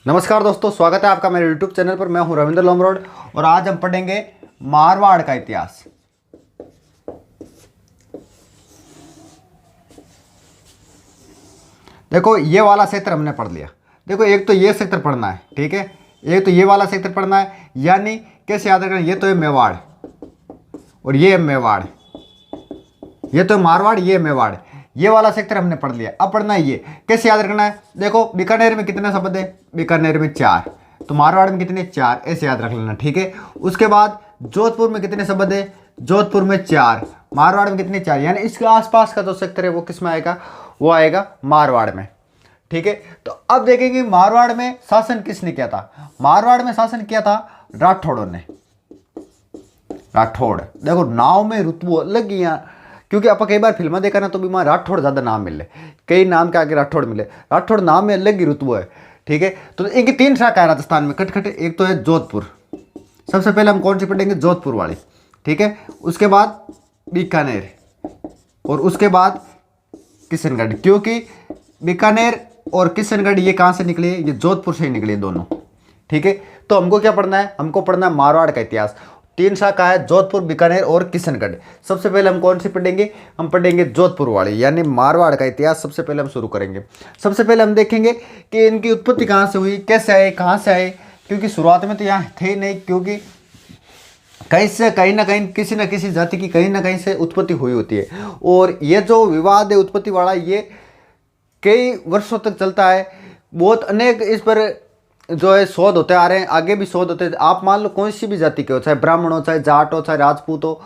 नमस्कार दोस्तों, स्वागत है आपका मेरे YouTube चैनल पर। मैं हूं रविंद्र लोमरोड और आज हम पढ़ेंगे मारवाड़ का इतिहास। देखो, ये वाला क्षेत्र हमने पढ़ लिया। देखो, एक तो ये क्षेत्र पढ़ना है, ठीक है। एक तो ये वाला क्षेत्र पढ़ना है, यानी कैसे याद रखना, ये तो है मेवाड़ और ये है मेवाड़, ये तो मारवाड़, ये मेवाड़। ये वाला सेक्टर हमने पढ़ लिया। अब पढ़ना है ये, कैसे याद रखना है। देखो, बीकानेर में कितने शब्द है, बीकानेर में 4, तो मारवाड़ में कितने, 4, ऐसे याद रख लेना, ठीक है। उसके बाद जोधपुर में कितने शब्द है, जोधपुर में 4, मारवाड़ में कितने, 4, यानी इसके आसपास का जो सेक्टर है वो किस में आएगा, वो आएगा मारवाड़ में, ठीक है। तो अब देखेंगे मारवाड़ में शासन किसने किया था। मारवाड़ में शासन किया था राठौड़ों ने। राठौड़, देखो नाव में रुतबो अलग ही यहाँ, क्योंकि आप कई बार फिल्में देखा ना तो भी वहाँ राठौड़ ज़्यादा नाम मिले, कई नाम के आगे राठौड़ मिले। राठौड़ नाम में अलग ही रुतबो है, ठीक है। तो इनकी 3 शाखा है राजस्थान में खटखट। एक तो है जोधपुर, सबसे पहले हम कौन सी पढ़ेंगे, जोधपुर वाली, ठीक है। उसके बाद बीकानेर और उसके बाद किशनगढ़, क्योंकि बीकानेर और किशनगढ़ ये कहाँ से निकले, ये जोधपुर से ही निकले दोनों, ठीक है। तो हमको क्या पढ़ना है, हमको पढ़ना है मारवाड़ का इतिहास। 3 शाखा है, जोधपुर, बीकानेर और किशनगढ़। सबसे पहले हम कौन सी पढ़ेंगे, हम पढ़ेंगे जोधपुर वाली, यानी मारवाड़ का इतिहास सबसे पहले हम शुरू करेंगे। सबसे पहले हम देखेंगे कि इनकी उत्पत्ति कहाँ से हुई, कैसे आए, कहाँ से आए, क्योंकि शुरुआत में तो यहाँ थे ही नहीं, क्योंकि कहीं से कहीं ना कहीं किसी न किसी जाति की कहीं ना कहीं से उत्पत्ति हुई होती है। और ये जो विवाद है उत्पत्ति वाला, ये कई वर्षों तक चलता है। बहुत अनेक इस पर जो है शोध होते आ रहे हैं, आगे भी शोध होते हैं। आप मान लो कोई सी भी जाति के हो, चाहे ब्राह्मण हो, चाहे जाट हो, चाहे राजपूत हो,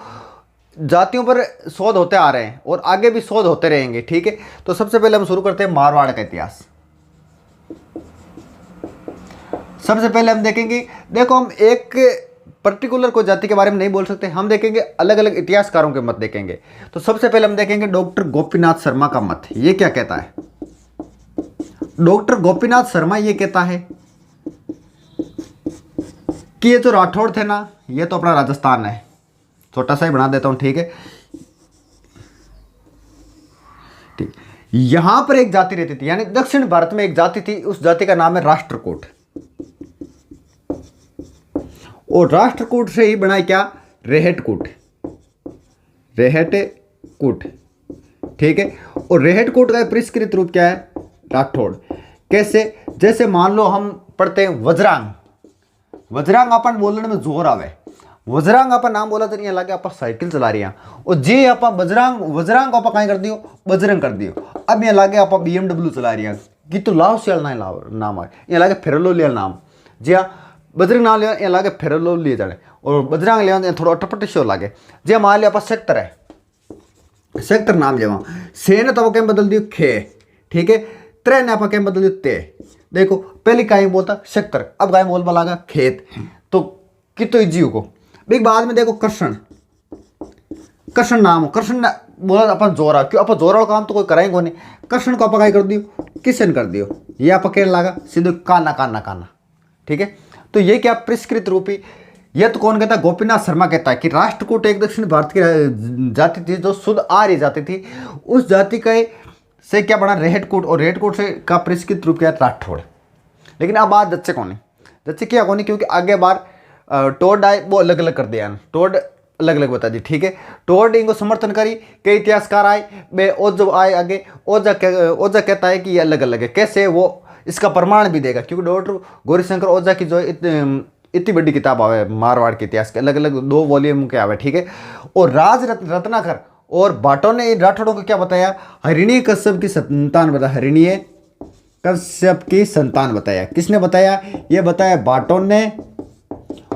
जातियों पर शोध होते आ रहे हैं और आगे भी शोध होते रहेंगे, ठीक है। तो सबसे पहले हम शुरू करते हैं मारवाड़ का इतिहास। सबसे पहले हम देखेंगे, देखो हम एक पर्टिकुलर कोई जाति के बारे में नहीं बोल सकते, हम देखेंगे अलग अलग इतिहासकारों के मत देखेंगे। तो सबसे पहले हम देखेंगे डॉक्टर गोपीनाथ शर्मा का मत, ये क्या कहता है। डॉक्टर गोपीनाथ शर्मा ये कहता है कि ये जो राठौड़ थे ना, ये तो अपना राजस्थान है, छोटा सा ही बना देता हूं, ठीक है। ठीक, यहां पर एक जाति रहती थी, यानी दक्षिण भारत में एक जाति थी, उस जाति का नाम है राष्ट्रकूट। और राष्ट्रकूट से ही बना क्या, रेहटकूट, रेहटकूट, ठीक है। और रेहटकूट का परिष्कृत रूप क्या है, राठौड़। कैसे, जैसे मान लो हम पढ़ते हैं वज्रांग, वज्रांग अपन बोलने में जोर आवे, वज्रांग अपन नाम बोला तो नहीं लगे आप साइकिल चला रही हैं, और जी आप वज्रांग, वज्रांग को आप कहीं कर दियो, बजरंग कर दियो। अब ये लगे आप BMW चला रही हैं कि तो लाओ सियाल ना लाओ नाम है, ये लगे फेरलो लिया नाम, जी हाँ। बजरंग नाम लिया, ये लगे फेरलो लिए जाने, और बजरंग लिया थोड़ा अटपट शो लगे। जी मान लिया आप सेक्टर है, सेक्टर नाम जमा, से ने तो क्या बदल दियो खे, ठीक है। त्रे ने आप क्या बदल दियो ते। देखो पहले गाय बोलता सेक्टर, अब गाय बोल बोलागा खेत, तो कितो जीव को बिग बाद में देखो कृष्ण, कृष्ण नाम हो, कृष्ण बोला अपन जोरा, क्यों अपन जोरा वाला काम तो कोई कराएंगे नहीं, कृष्ण को आप कर दियो, किशन कर दियो, ये आप केड़ लागा सीधे काना काना काना, ठीक है। तो ये क्या परिष्कृत रूपी, ये तो कौन कहता है, गोपीनाथ शर्मा कहता है कि राष्ट्रकूट एक दक्षिण भारत की जाति थी जो शुद्ध आर्य जाति थी, उस जाति का से क्या बना, रेहटकूट, और रेहटकूट से का परिष्कृत रूप क्या है, राठौड़। लेकिन अब बात जच्चे कौन है, जच्चे क्या कौन है, क्योंकि आगे बार टोड आए वो अलग अलग कर दिया, टोड अलग अलग बता दी, ठीक है। टोड इनको समर्थन करी, कई इतिहासकार आए बे, ओझा आए आगे, ओझा कहता है कि ये अलग अलग है। कैसे, वो इसका प्रमाण भी देगा, क्योंकि डॉक्टर गौरीशंकर ओझा की जो इतनी बड़ी किताब आवे मारवाड़ के इतिहास के, अलग अलग 2 वॉल्यूम के आवे, ठीक है। और रत्नाकर और बाटों ने राठौड़ों को क्या बताया, हरिणीय कश्यप की संतान बताया, हरिणीय कश्यप की संतान बताया। किसने बताया, ये बताया बाटों ने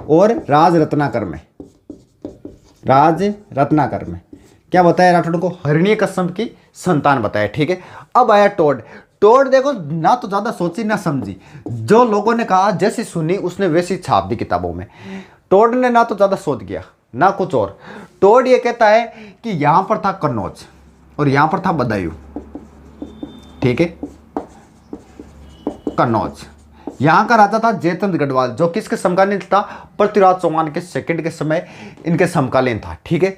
और राज रत्नाकर में, राज रत्नाकर में क्या बताया, राठौड़ों को हरिणीय कश्यप की संतान बताया, ठीक है। अब आया टोड, टोड देखो ना तो ज्यादा सोची ना समझी, जो लोगों ने कहा जैसी सुनी उसने वैसी छाप दी किताबों में। टोड ने ना तो ज्यादा शोध किया ना कुछ और। टोड ये कहता है कि यहां पर था कन्नौज और यहां पर था बदायूं, ठीक है। कन्नौज, यहां का राजा था जयचंद गढ़वाल, जो किसके समकालीन था, पृथ्वीराज चौहान के सेकंड के समय इनके समकालीन था, ठीक है।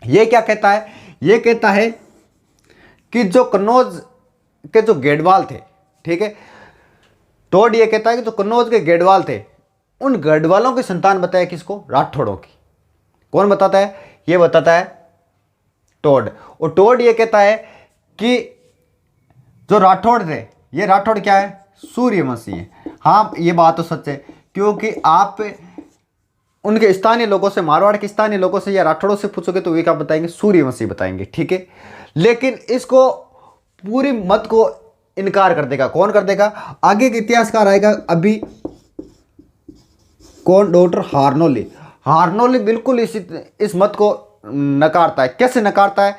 ये क्या कहता है, ये कहता है कि जो कन्नौज के जो गेडवाल थे, ठीक है, टोड ये कहता है कि जो कन्नौज के गेडवाल थे उन गेडवालों की संतान बताया किसको? राठौड़ों की। कौन बताता है? ये बताता है टोड। और टोड ये कहता है कि जो राठौड़ थे ये राठौड़ क्या है? सूर्यवंशी है। हाँ ये बात तो सच है, क्योंकि आप उनके स्थानीय लोगों से, मारवाड़ के स्थानीय लोगों से या राठौड़ों से पूछोगे तो वे क्या बताएंगे? सूर्यवंशी बताएंगे। ठीक है, लेकिन इसको पूरी मत को इनकार कर देगा। कौन कर देगा? आगे के इतिहासकार आएगा अभी। कौन? डॉक्टर हार्नोली। हार्नोली बिल्कुल इस मत को नकारता है। कैसे नकारता है?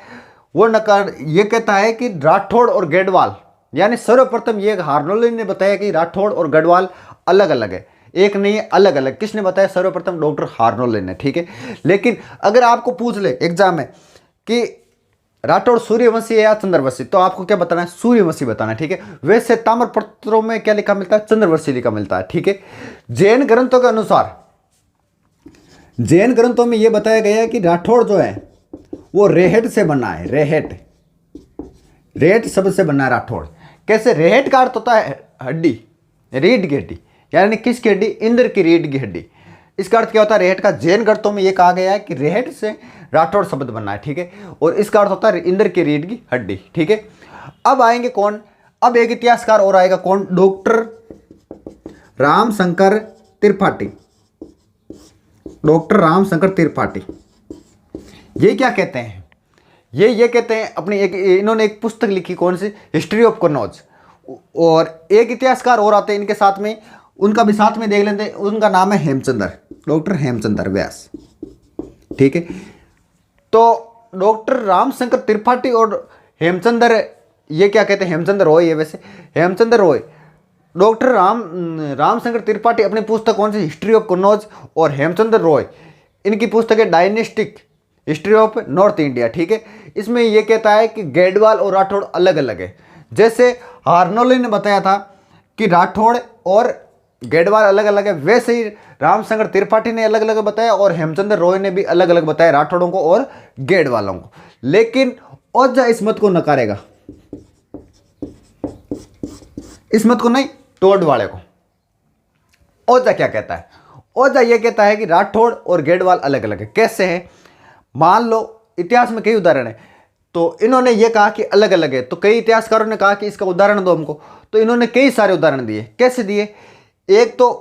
वो ये कहता है कि राठौड़ और गेडवाल, यानी सर्वप्रथम ये हार्नोली ने बताया कि राठौड़ और गढ़वाल अलग अलग है, एक नहीं है, अलग अलग। किसने बताया? सर्वप्रथम डॉक्टर हार्नोली ने। ठीक है, लेकिन अगर आपको पूछ ले एग्जाम में कि राठौड़ सूर्यवंशी है या चंद्रवंशी, तो आपको क्या बताना है? सूर्यवंशी बताना है। ठीक है, वैसे ताम्रपत्रों में क्या लिखा मिलता है? चंद्रवंशी लिखा मिलता है। ठीक है, जैन ग्रंथों के अनुसार, जैन ग्रंथों में यह बताया गया है कि राठौड़ जो है वो रेहट से बना है। रेहट शब्द से बना है राठौड़। कैसे? रेहट का अर्थ होता है हड्डी, रीढ़ की हड्डी, यानी किसकी हड्डी? इंद्र की रीढ़ की हड्डी। इसका अर्थ क्या होता है रेहट का? जैन ग्रंथों में यह कहा गया है कि रेहट से राठौड़ शब्द बनना है। ठीक है, और इसका अर्थ होता है इंद्र की रीढ़ की हड्डी। ठीक है, अब आएंगे कौन? अब एक इतिहासकार और आएगा। कौन? डॉक्टर रामशंकर त्रिपाठी। डॉक्टर रामशंकर त्रिपाठी ये क्या कहते हैं? ये कहते हैं अपनी इन्होंने एक पुस्तक लिखी। कौन सी? History of Kannauj. और एक इतिहासकार और आते हैं इनके साथ में, उनका भी साथ में देख लेते हैं। उनका नाम है हेमचंद्र, डॉक्टर हेमचंद्र व्यास। ठीक है, तो डॉक्टर रामशंकर त्रिपाठी और हेमचंद्र ये क्या कहते हैं? हेमचंद्र रॉय है वैसे, हेमचंद्र रॉय। डॉक्टर रामशंकर त्रिपाठी अपनी पुस्तक कौन सी? हिस्ट्री ऑफ कन्नौज, और हेमचंद्र रॉय इनकी पुस्तक है dynastic history of north India. ठीक है, इसमें यह कहता है कि गेडवाल और राठौड़ अलग अलग है। जैसे हार्नोली ने बताया था कि राठौड़ और गेडवाल अलग अलग है, वैसे ही रामशंकर त्रिपाठी ने अलग अलग बताया और हेमचंद्र रॉय ने भी अलग अलग बताया राठौड़ों को और गेडवालों को। लेकिन ओझा इस मत को नकारेगा, इस मत को नहीं, टोड वाले को। ओझा क्या कहता है? ओझा यह कहता है कि राठौड़ और गेडवाल अलग अलग है। कैसे है? मान लो इतिहास में कई उदाहरण है, तो इन्होंने ये कहा कि अलग अलग है, तो कई इतिहासकारों ने कहा कि इसका उदाहरण दो हमको, तो इन्होंने कई सारे उदाहरण दिए। कैसे दिए? एक तो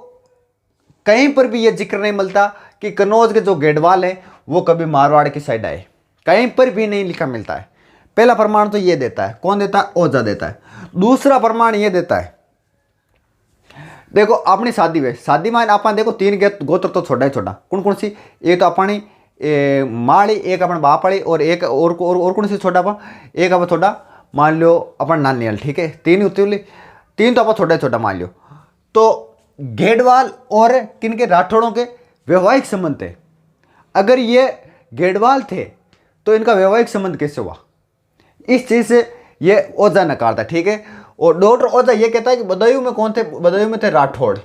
कहीं पर भी ये जिक्र नहीं मिलता कि कन्नौज के जो गेडवाल हैं वो कभी मारवाड़ की साइड आए, कहीं पर भी नहीं लिखा मिलता है। पहला प्रमाण तो ये देता है। कौन देता है? ओझा देता है। दूसरा प्रमाण ये देता है, देखो अपनी शादी में, शादी में आप देखो तीन गोत्र तो छोटा ही छोटा, कौन कौन सी? एक तो अपनी माड़ी, एक अपन बापड़ी, और एक और कौन सी छोटा अपन? एक अपन छोटा मान लो अपन नानियल। ठीक है, तीन ही होती, तीन तो अपन छोटा छोटा मान लो। तो गेडवाल और किनके? राठौड़ों के वैवाहिक संबंध थे। अगर ये गेडवाल थे तो इनका वैवाहिक संबंध कैसे हुआ? इस चीज से ये ओझा नकारता। ठीक है, और डॉक्टर ओझा ये कहता है कि बदायूं में कौन थे? बदायूं में थे राठौड़।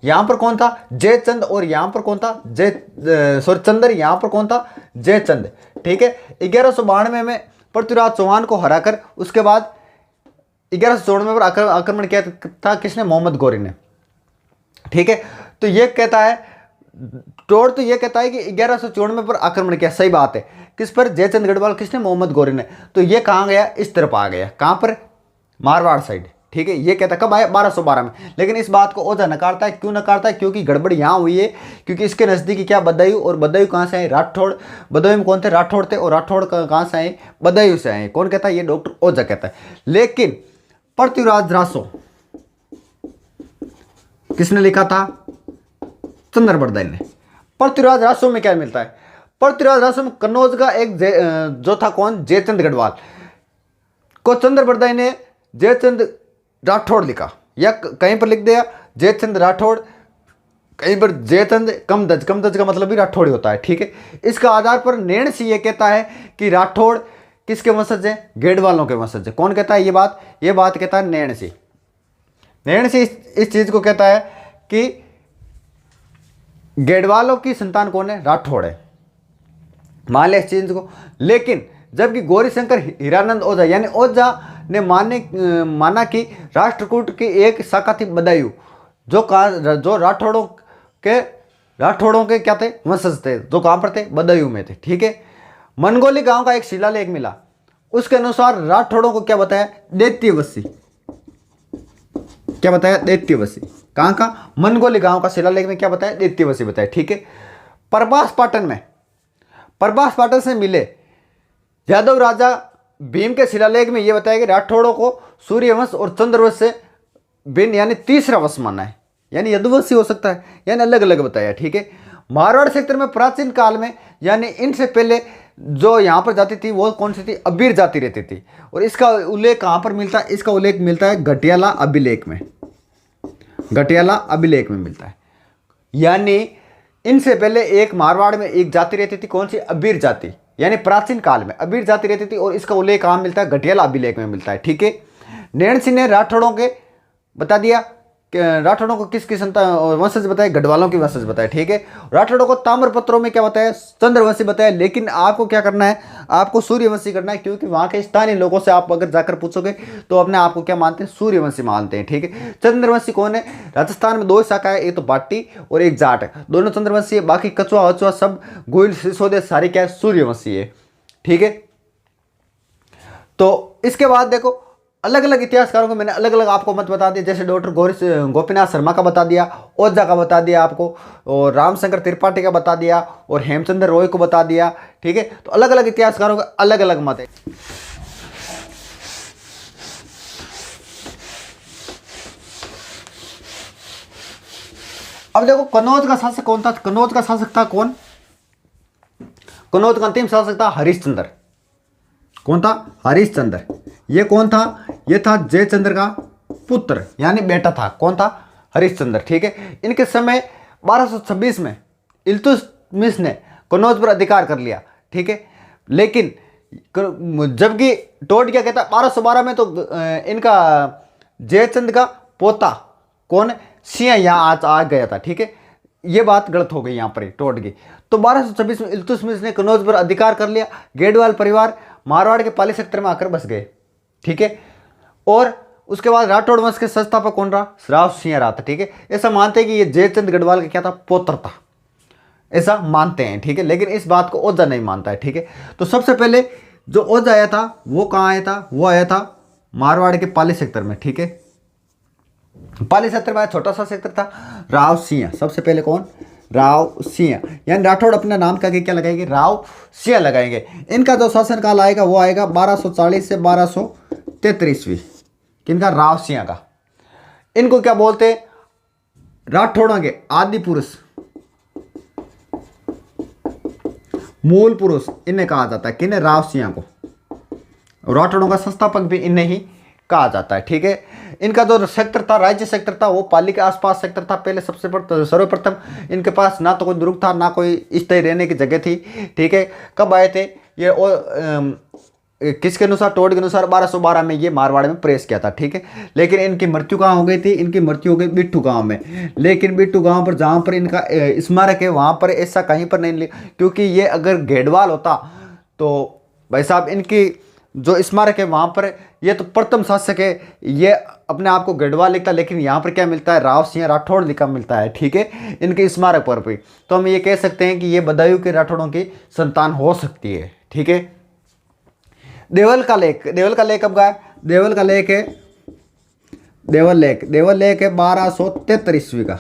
यहां पर कौन था? जयचंद। और यहां पर कौन था? चंद्र। यहां पर कौन था? जयचंद। ठीक है, 1192 में पृथ्वीराज चौहान को हराकर उसके बाद 1194 पर आक्रमण किया था। किसने? मोहम्मद गौरी ने। ठीक है, तो ये कहता है टोड, तो ये कहता है कि 1194 पर आक्रमण किया। सही बात है। किस पर? जयचंद गढ़वाल। किसने? मोहम्मद गौरी ने। तो ये कहाँ गया? इस तरफ आ गया। कहाँ पर? मारवाड़ साइड। ठीक है, ये कहता है कब आया? 1212 में। लेकिन इस बात को ओझा नकारता है। क्यों नकारता है? क्योंकि गड़बड़ यहाँ हुई है, क्योंकि इसके नज़दीकी क्या? बदायूं। और बदायूं कहाँ से आए? राठौड़। बदायूं में कौन थे? राठौड़ थे। और राठौड़ कहाँ से आए? बदायूं से आए। कौन कहता है? ये डॉक्टर ओझा कहता है। लेकिन पृथ्वीराज रासो किसने लिखा था? चंद्रबरदाई ने। पृथ्वीराज रासो में क्या मिलता है? पृथ्वीराज रासो में कन्नौज का एक जो था कौन? जयचंद गढ़वाल को चंद्रबरदाई ने जयचंद राठौड़ लिखा, या कहीं पर लिख दिया जयचंद राठौड़, कहीं पर जयचंद कमदज। कमदज का मतलब भी राठौड़ होता है। ठीक है, इसका आधार पर नैण सिंह ये कहता है कि राठौड़ किसके वंशज है? गेडवालों के वंशज है। कौन कहता है ये बात? ये बात कहता है नैण सिंह। नैण सिंह इस चीज को कहता है कि गेडवालों की संतान कौन है? राठौड़ है। मान लिया इस चीज को। लेकिन जबकि गौरीशंकर हीरानंद ओझा यानी ओझा ने माना कि राष्ट्रकूट की एक शाखा थी बदायूं, जो राठौड़ों के क्या थे, वंशज थे, जो कहाँ पर थे, बदायूं में थे। ठीक है। मनगोली गांव का एक शिलालेख मिला, उसके अनुसार राठौड़ों को क्या बताया, दैत्यवसी। क्या बताया, दैत्यवसी। कहाँ का, मनगोली गांव का शिलालेख में क्या बताया, दैत्यवसी बताया। ठीक है। प्रभास पाटन से मिले यादव राजा भीम के शिलालेख में यह बताया कि राठौड़ों को सूर्यवंश और चंद्रवंश से भिन्न यानी तीसरा वंश माना है, यानी यदुवंशी हो सकता है, यानी अलग अलग बताया। ठीक है। मारवाड़ क्षेत्र में प्राचीन काल में यानी इनसे पहले जो यहाँ पर जाति थी वो कौन सी थी, अबीर जाति रहती थी। और इसका उल्लेख कहाँ पर मिलता है, इसका उल्लेख मिलता है घटियाला अभिलेख में, घटियाला अभिलेख में मिलता है। यानी इनसे पहले एक मारवाड़ में एक जाति रहती थी, कौन सी, अबीर जाति, यानी प्राचीन काल में अबीर जाति रहती थी। और इसका उल्लेख कहाँ मिलता है, घटियाला अभिलेख में मिलता है। ठीक है। नैण सिंह ने राठौड़ों के बता दिया, राठौड़ों को किस वंशज बताया, गढ़वालों की वंशज बताया। ठीक है। राठौड़ों को ताम्रपत्रों में क्या बताया, चंद्रवंशी बताया। लेकिन आपको क्या करना है, आपको सूर्यवंशी करना है, क्योंकि वहां के स्थानीय लोगों से आप अगर जाकर पूछोगे तो अपने आप को क्या मानते हैं, सूर्यवंशी मानते हैं। ठीक है। चंद्रवंशी कौन है, राजस्थान में दो शाखा है, एक तो बाटी और एक जाट है, दोनों चंद्रवंशी है। बाकी कछुआ वछुआ सब गोइल सिसोदे सारी क्या है, सूर्यवंशी है। ठीक है। तो इसके बाद देखो अलग अलग इतिहासकारों को मैंने अलग अलग आपको मत बता दिया, जैसे डॉक्टर गोपीनाथ शर्मा का बता दिया, ओझा का बता दिया आपको, और रामशंकर त्रिपाठी का बता दिया, और हेमचंद्र रॉय को बता दिया। ठीक है। तो अलग अलग इतिहासकारों का अलग अलग मत है। अब देखो कनौज का शासक कौन था, कनौज का शासक था कौन, कनौज का अंतिम शासक था हरिश्चंद्र। कौन था, हरिश्चंद्र। ये कौन था, ये था जयचंद्र का पुत्र यानी बेटा था, कौन था, हरिश्चंद्र। ठीक है। इनके समय 1226 में इल्तुतमिश ने कनौज पर अधिकार कर लिया। ठीक है। लेकिन जबकि टोडकिया कहता है 1212 में तो इनका जयचंद का पोता कौन, सिंह यहाँ आ गया था। ठीक है। ये बात गलत हो गई यहाँ पर टोडकी। तो 1226 में इल्तुतमिश ने कनौज पर अधिकार कर लिया। गेडवाल परिवार मारवाड़ के पाली सेक्टर में आकर बस गए। ठीक है। और उसके बाद राठौड़ वंश के संस्थापक कौन रहा, राव सिंह रहा था। ठीक है। ऐसा मानते हैं कि ये जयचंद गढ़वाल का क्या था, पुत्र था, ऐसा मानते हैं। ठीक है। लेकिन इस बात को ओझा नहीं मानता है। ठीक है। तो सबसे पहले जो ओझा आया था वो कहाँ आया था, वो आया था मारवाड़ के पाली सेक्टर में। ठीक है। पाली सेक्टर में छोटा सा सेक्टर था, राव सिंह। सबसे पहले कौन, राव सिंह, यानी राठौड़ अपना नाम का क्या लगाएंगे, राव सिंह लगाएंगे। इनका जो शासनकाल आएगा वो आएगा 1240 से 1233 ईस्वी। किनका, राव सिंह का। इनको क्या बोलते, राठौड़ों के आदि पुरुष, मूल पुरुष इन्हें कहा जाता है। किन्हें, राव सिंह को। राठौड़ों का संस्थापक भी इन्हें ही कहा जाता है। ठीक है। इनका जो सेक्टर था, राज्य सेक्टर था, वो पाली के आसपास सेक्टर था। पहले सर्वप्रथम इनके पास ना तो कोई दुर्ग था, ना कोई स्थायी रहने की जगह थी। ठीक है। कब आए थे ये, किसके अनुसार, टोड के अनुसार 1212 में ये मारवाड़ में प्रवेश किया था। ठीक है। लेकिन इनकी मृत्यु कहाँ हो गई थी, इनकी मृत्यु हो गई बिट्टू गांव में। लेकिन बिट्टू गांव पर जहाँ पर इनका स्मारक है वहाँ पर ऐसा कहीं पर नहीं, क्योंकि ये अगर घेडवाल होता तो भाई साहब इनकी जो स्मारक है वहाँ पर, ये तो प्रथम शासक है, ये अपने आप को गढ़वाल लिखता, लेकिन यहाँ पर क्या मिलता है, राव सिंह राठौड़ लिखा मिलता है। ठीक है। इनके स्मारक पर भी तो हम ये कह सकते हैं कि ये बदायूं के राठौड़ों की संतान हो सकती है। ठीक है। देवल का लेख, देवल का लेख कब का है, देवल का लेख है, देवल लेख है 1273 ईस्वी का।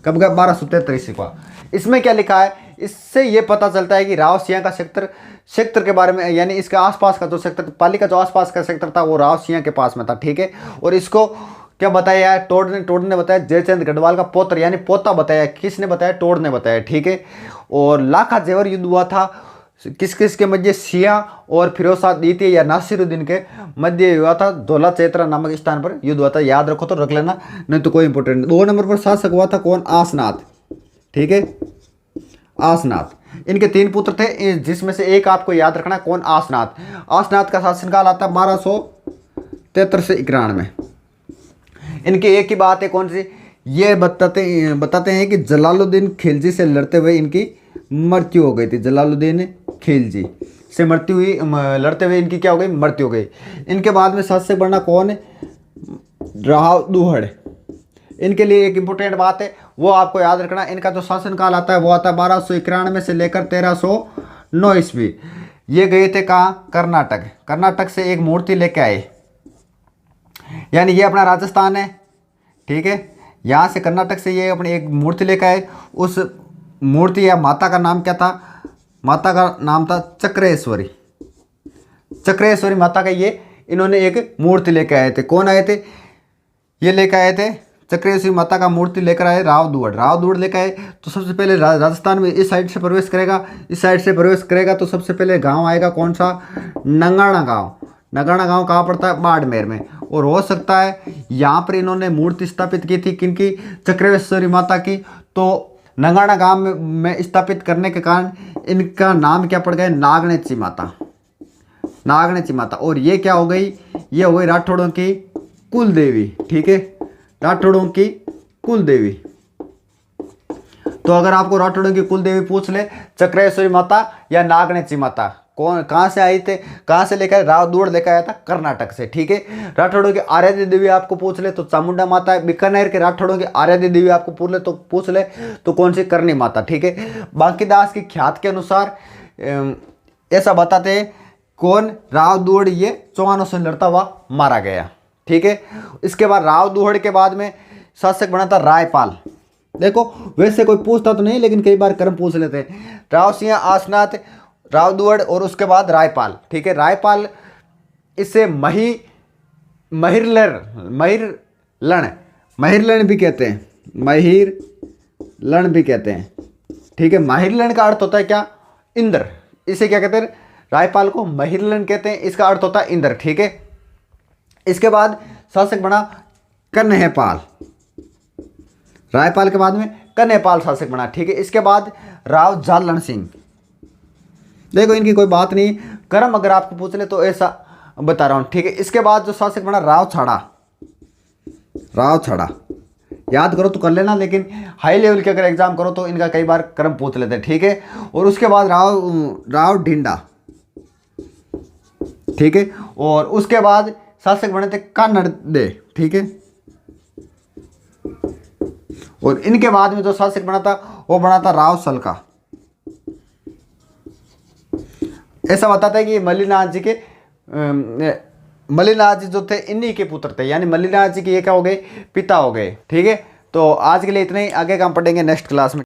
कब का, 1273 ईस्वी का। इसमें क्या लिखा है, इससे ये पता चलता है कि राव सिंह का सेक्टर के बारे में, यानी इसके आसपास का जो सेक्टर, पाली का जो आसपास का सेक्टर था वो राव सिंह के पास में था। ठीक है। और इसको क्या बताया है, टोड ने बताया जयचंद गढ़वाल का पुत्र यानी पोता बताया। किसने बताया, टोड ने बताया। ठीक है। और लाखा जेवर युद्ध हुआ था किस किस के मध्य, सिया और फिरोजशाह द्वितीय या नासिरुद्दीन के मध्य हुआ था। धौला चैत्रा नामक स्थान पर युद्ध हुआ था। याद रखो तो रख लेना, नहीं तो कोई इंपोर्टेंट नहीं। 2 नंबर पर शासक हुआ था कौन, आसनाथ। ठीक है। आसनाथ। इनके 3 पुत्र थे, जिसमें से एक आपको याद रखना, कौन, आसनाथ। आसनाथ का शासनकाल आता है 1273 से 91 में। इनकी एक ही बात है, कौन सी, ये बताते हैं कि जलालुद्दीन खिलजी से लड़ते हुए इनकी मृत्यु हो गई थी। जलालुद्दीन खिलजी से मृत्यु हुई, लड़ते हुए इनकी क्या हो गई, मृत्यु हो गई। इनके बाद में शासक बनना कौन है, राव दुहड़। इनके लिए एक इंपॉर्टेंट बात है वो आपको याद रखना, इनका जो शासन काल आता है वो आता है 1291 से लेकर 1309 ईस्वी। ये गए थे कहाँ, कर्नाटक। कर्नाटक से एक मूर्ति लेके आए, यानी ये अपना राजस्थान है, ठीक है। यहाँ से कर्नाटक से ये अपनी एक मूर्ति लेकर आए। उस मूर्ति या माता का नाम क्या था, माता का नाम था चक्रेश्वरी। चक्रेश्वरी माता का ये इन्होंने एक मूर्ति लेकर आए थे। कौन आए थे, ये लेकर आए थे चक्रेश्वरी माता का मूर्ति लेकर आए राव दुहड़। राव दुहड़ लेकर आए तो सबसे पहले राजस्थान में इस साइड से प्रवेश करेगा, इस साइड से प्रवेश करेगा तो सबसे पहले गांव आएगा कौन सा, नंगाना गांव। नंगाना गांव कहाँ पड़ता है, बाड़मेर में। और हो सकता है यहाँ पर इन्होंने मूर्ति स्थापित की थी किनकी, चक्रेश्वरी माता की। तो नंगाना गांव में स्थापित करने के कारण इनका नाम क्या पड़ गया, नागणेची माता। नागणेची माता। और ये क्या हो गई, ये हो गई राठौड़ों की कुल देवी, ठीक है, राठौड़ों की कुल देवी। तो अगर आपको राठौड़ों की कुल देवी पूछ ले, चक्रेश्वरी माता या नागणेची माता, कौन कहाँ से आई थे, कहाँ से लेकर, राव दुहड़ लेकर आया था कर्नाटक से, ठीक है। राठौड़ों की आराध्य देवी आपको पूछ ले तो चामुंडा माता है। बीकानेर के राठौड़ों की आराध्य देवी आपको पूछ ले तो कौन सी, करनी माता, ठीक है। बांकीदास की ख्यात के अनुसार ऐसा बताते हैं कौन, राव दुहड़ ये चौहानों से लड़ता हुआ मारा गया, ठीक है। इसके बाद राव दुहड़ के बाद में शासक बना था रायपाल। देखो वैसे कोई पूछता तो नहीं लेकिन कई बार कर्म पूछ लेते हैं। राव सिंह आसनाथ, राव दुहड़ और उसके बाद रायपाल, ठीक है। रायपाल इससे महिरलन भी कहते हैं, महिरलन भी कहते हैं, ठीक है। महिरलन का अर्थ होता है क्या, इंद्र। इसे क्या कहते हैं, रायपाल को महिरलन कहते हैं, इसका अर्थ होता है इंद्र, ठीक है। इसके बाद शासक बना कन्हैयापाल। रायपाल के बाद में कन्हैयापाल शासक बना, ठीक है। इसके बाद राव जालन सिंह। देखो इनकी कोई बात नहीं, कर्म अगर आपको पूछ ले तो ऐसा बता रहा हूं, ठीक है। इसके बाद जो शासक बना राव छाड़ा। राव छाड़ा याद करो तो कर लेना, लेकिन हाई लेवल के अगर एग्जाम करो तो इनका कई बार कर्म पूछ लेते हैं, ठीक है। और उसके बाद राव ढिंडा, ठीक है। और उसके बाद शासक बने थे कानड़ दे, ठीक है। और इनके बाद में जो शासक बना था वो बना था राव सलका। ऐसा बताता है कि मल्लिनाथ जी के मल्लिनाथ जी जो थे इन्हीं के पुत्र थे, यानी मल्लिनाथ जी के ये क्या हो गए, पिता हो गए, ठीक है। तो आज के लिए इतना ही, आगे का हम पढ़ेंगे नेक्स्ट क्लास में।